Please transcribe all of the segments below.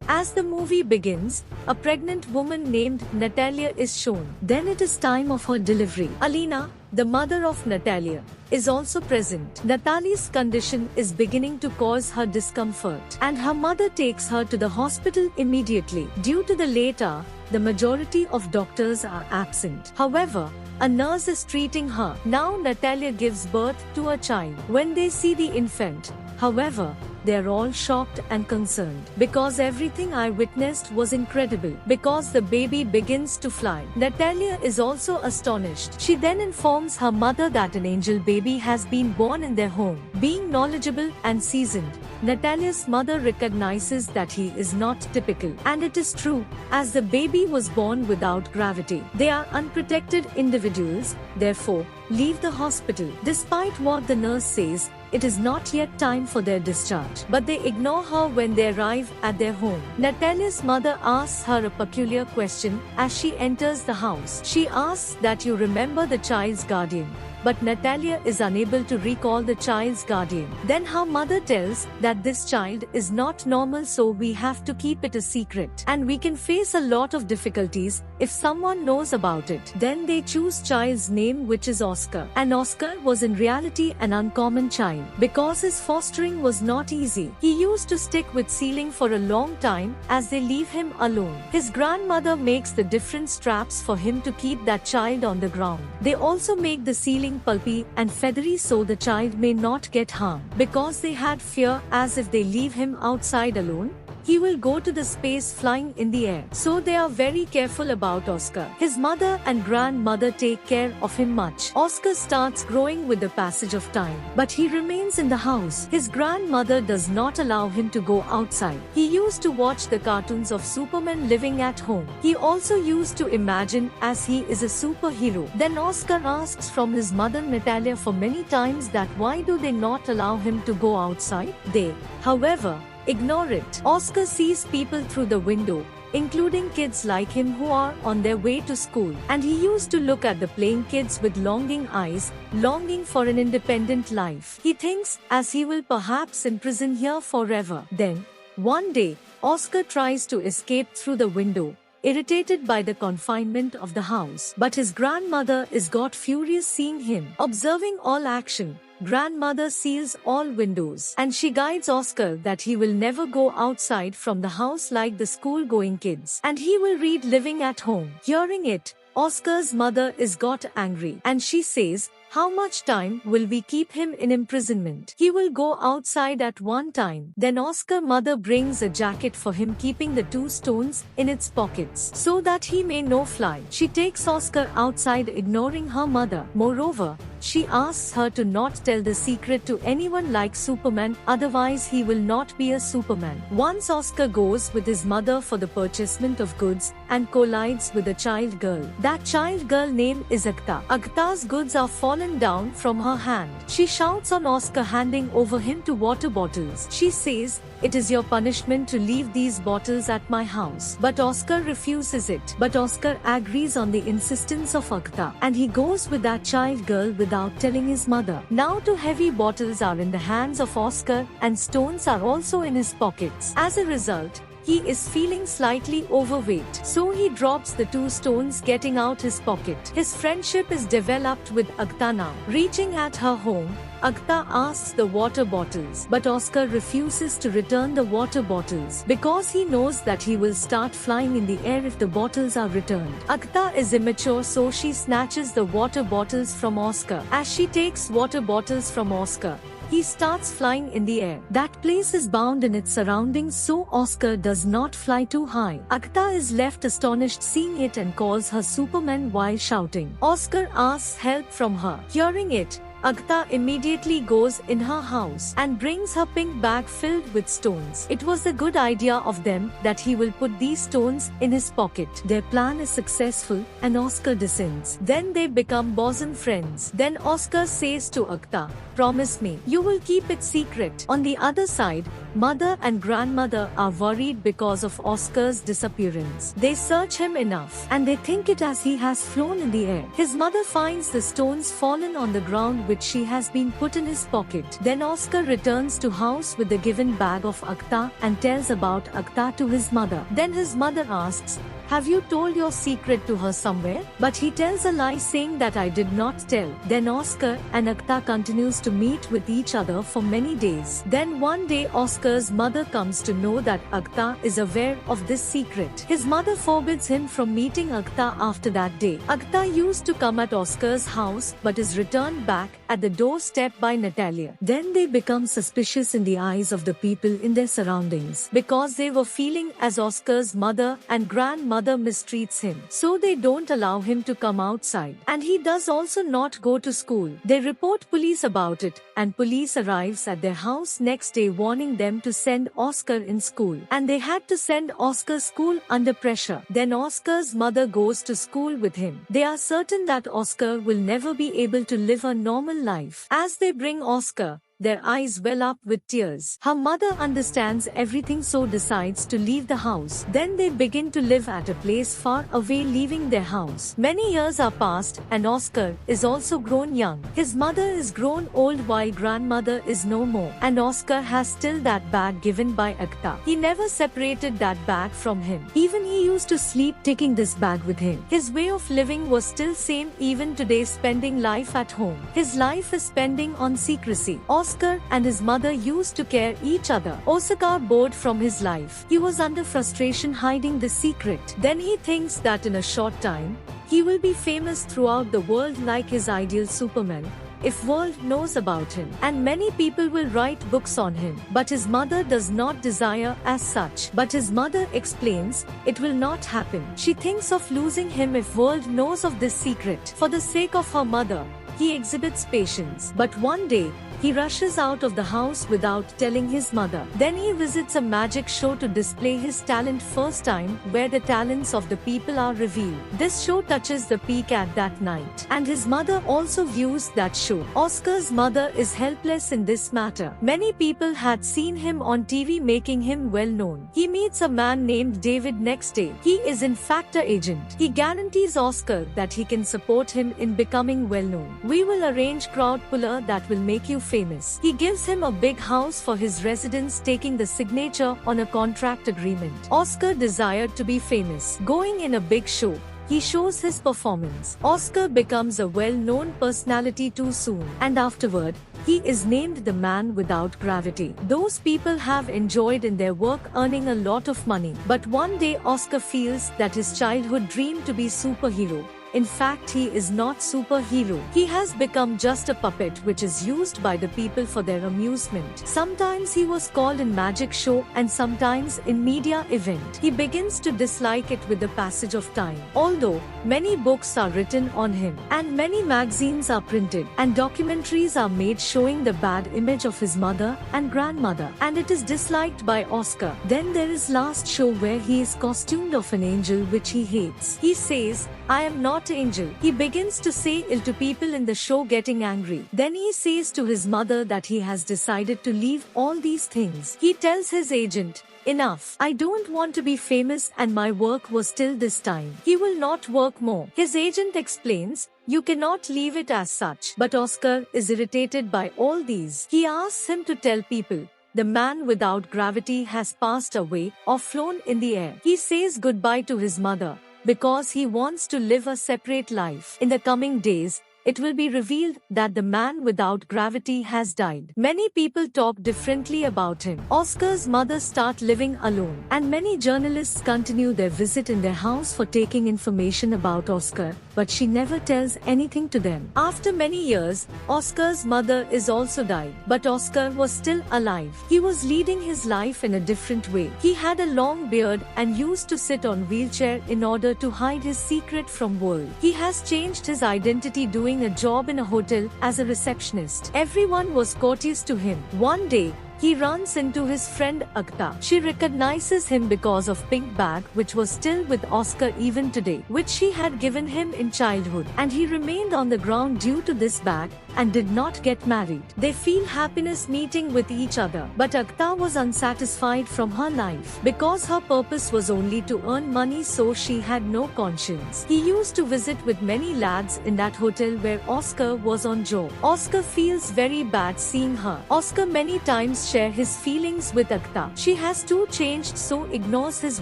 As the movie begins, a pregnant woman named Natalia is shown. Then it is time of her delivery. Alina, the mother of Natalia, is also present. Natalia's condition is beginning to cause her discomfort, and her mother takes her to the hospital immediately. Due to the late hour, the majority of doctors are absent. However, a nurse is treating her. Now Natalia gives birth to a child. When they see the infant, however, they are all shocked and concerned because everything I witnessed was incredible. Because the baby begins to fly, Natalia is also astonished. She then informs her mother that an angel baby has been born in their home. Being knowledgeable and seasoned, Natalia's mother recognizes that he is not typical. And it is true, as the baby was born without gravity. They are unprotected individuals, therefore, leave the hospital. Despite what the nurse says, it is not yet time for their discharge. But they ignore her when they arrive at their home. Natalia's mother asks her a peculiar question as she enters the house. She asks that you remember the child's guardian. But Natalia is unable to recall the child's guardian. Then her mother tells that this child is not normal, so we have to keep it a secret. And we can face a lot of difficulties if someone knows about it. Then they choose child's name, which is Oscar. And Oscar was in reality an uncommon child because his fostering was not easy. He used to stick with ceiling for a long time as they leave him alone. His grandmother makes the different straps for him to keep that child on the ground. They also make the ceiling pulpy and feathery so the child may not get harmed. Because they had fear, as if they leave him outside alone, he will go to the space flying in the air. So they are very careful about Oscar. His mother and grandmother take care of him much. Oscar starts growing with the passage of time, but he remains in the house. His grandmother does not allow him to go outside. He used to watch the cartoons of Superman living at home. He also used to imagine as he is a superhero. Then Oscar asks from his mother Natalia for many times that why do they not allow him to go outside? They, however, ignore it. Oscar sees people through the window, including kids like him who are on their way to school. And he used to look at the playing kids with longing eyes, longing for an independent life. He thinks as he will perhaps imprison here forever. Then, one day, Oscar tries to escape through the window, irritated by the confinement of the house. But his grandmother is got furious seeing him. Observing all action, grandmother seals all windows and she guides Oscar that he will never go outside from the house like the school-going kids, and he will read living at home. Hearing it, Oscar's mother is got angry and she says, how much time will we keep him in imprisonment? He will go outside at one time. Then Oscar's mother brings a jacket for him, keeping the 2 stones in its pockets so that he may no fly. She takes Oscar outside, ignoring her mother. Moreover, she asks her to not tell the secret to anyone like Superman, otherwise he will not be a Superman. Once Oscar goes with his mother for the purchasement of goods and collides with a child girl. That child girl name is Agta. Agta's goods are fallen down from her hand. She shouts on Oscar, handing over him 2 water bottles. She says, it is your punishment to leave these bottles at my house. But Oscar refuses it. But Oscar agrees on the insistence of Agta, and he goes with that child girl without telling his mother. Now 2 heavy bottles are in the hands of Oscar and stones are also in his pockets. As a result, he is feeling slightly overweight. So he drops the 2 stones, getting out his pocket. His friendship is developed with Agta now. Reaching at her home, Agta asks the water bottles, but Oscar refuses to return the water bottles because he knows that he will start flying in the air if the bottles are returned. Agta is immature, so she snatches the water bottles from Oscar. As she takes water bottles from Oscar, he starts flying in the air. That place is bound in its surroundings, so Oscar does not fly too high. Agta is left astonished seeing it and calls her Superman while shouting. Oscar asks help from her. Hearing it, Agta immediately goes in her house and brings her pink bag filled with stones. It was a good idea of them that he will put these stones in his pocket. Their plan is successful and Oscar descends. Then they become bosom friends. Then Oscar says to Agta, promise me, you will keep it secret. On the other side, Mother and grandmother are worried because of Oscar's disappearance. They search him enough and they think it as he has flown in the air. His mother finds the stones fallen on the ground which she has been put in his pocket. Then Oscar returns to house with the given bag of Akta and tells about Akta to his mother. Then his mother asks, "Have you told your secret to her somewhere?" But he tells a lie saying that I did not tell. Then Oscar and Akta continues to meet with each other for many days. Then one day Oscar's mother comes to know that Akta is aware of this secret. His mother forbids him from meeting Akta after that day. Akta used to come at Oscar's house but is returned back at the doorstep by Natalia. Then they become suspicious in the eyes of the people in their surroundings because they were feeling as Oscar's mother and grandmother mistreats him. So they don't allow him to come outside. And he does also not go to school. They report police about it and police arrives at their house next day warning them to send Oscar in school. And they had to send Oscar school under pressure. Then Oscar's mother goes to school with him. They are certain that Oscar will never be able to live a normal life. As they bring Oscar, their eyes well up with tears. Her mother understands everything so decides to leave the house. Then they begin to live at a place far away leaving their house. Many years are passed and Oscar is also grown young. His mother is grown old while grandmother is no more. And Oscar has still that bag given by Akta. He never separated that bag from him. Even he used to sleep taking this bag with him. His way of living was still same even today, spending life at home. His life is spending on secrecy. Oscar and his mother used to care each other. Oscar bored from his life. He was under frustration hiding the secret. Then he thinks that in a short time, he will be famous throughout the world like his ideal Superman, if world knows about him. And many people will write books on him. But his mother does not desire as such. But his mother explains, it will not happen. She thinks of losing him if world knows of this secret. For the sake of her mother, he exhibits patience. But one day, he rushes out of the house without telling his mother. Then he visits a magic show to display his talent first time, where the talents of the people are revealed. This show touches the peak at that night. And his mother also views that show. Oscar's mother is helpless in this matter. Many people had seen him on TV making him well known. He meets a man named David next day. He is in fact an agent. He guarantees Oscar that he can support him in becoming well known. We will arrange crowd puller that will make you famous. He gives him a big house for his residence, taking the signature on a contract agreement. Oscar desired to be famous. Going in a big show, he shows his performance. Oscar becomes a well-known personality too soon. And afterward, he is named the man without gravity. Those people have enjoyed in their work earning a lot of money. But one day Oscar feels that his childhood dream to be superhero. In fact, he is not superhero. He has become just a puppet which is used by the people for their amusement. Sometimes he was called in magic show and sometimes in media event. He begins to dislike it with the passage of time. Although many books are written on him and many magazines are printed and documentaries are made showing the bad image of his mother and grandmother, and it is disliked by Oscar. Then there is last show where he is costumed of an angel which he hates. He says, "I am not angel." He begins to say ill to people in the show, getting angry. Then he says to his mother that he has decided to leave all these things. He tells his agent, "Enough. I don't want to be famous and my work was till this time." He will not work more. His agent explains, "You cannot leave it as such." But Oscar is irritated by all these. He asks him to tell people, the man without gravity has passed away or flown in the air. He says goodbye to his mother, because he wants to live a separate life. In the coming days, it will be revealed that the man without gravity has died. Many people talk differently about him. Oscar's mother starts living alone, and many journalists continue their visit in their house for taking information about Oscar, but she never tells anything to them. After many years, Oscar's mother is also died, but Oscar was still alive. He was leading his life in a different way. He had a long beard and used to sit on wheelchair in order to hide his secret from world. He has changed his identity doing a job in a hotel as a receptionist. Everyone was courteous to him. One day, he runs into his friend Akta. She recognizes him because of pink bag which was still with Oscar even today, which she had given him in childhood, and he remained on the ground due to this bag. and did not get married. They feel happiness meeting with each other. But Akhtar was unsatisfied from her life because her purpose was only to earn money, so she had no conscience. He used to visit with many lads in that hotel where Oscar was on job. Oscar feels very bad seeing her. Oscar many times share his feelings with Akhtar. She has too changed, so ignores his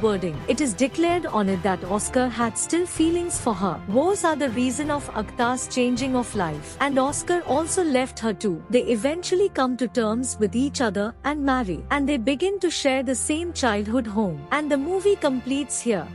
wording. It is declared on it that Oscar had still feelings for her. Wars are the reason of Akhtar's changing of life, and Oscar also left her too. They eventually come to terms with each other and marry, and they begin to share the same childhood home. And the movie completes here.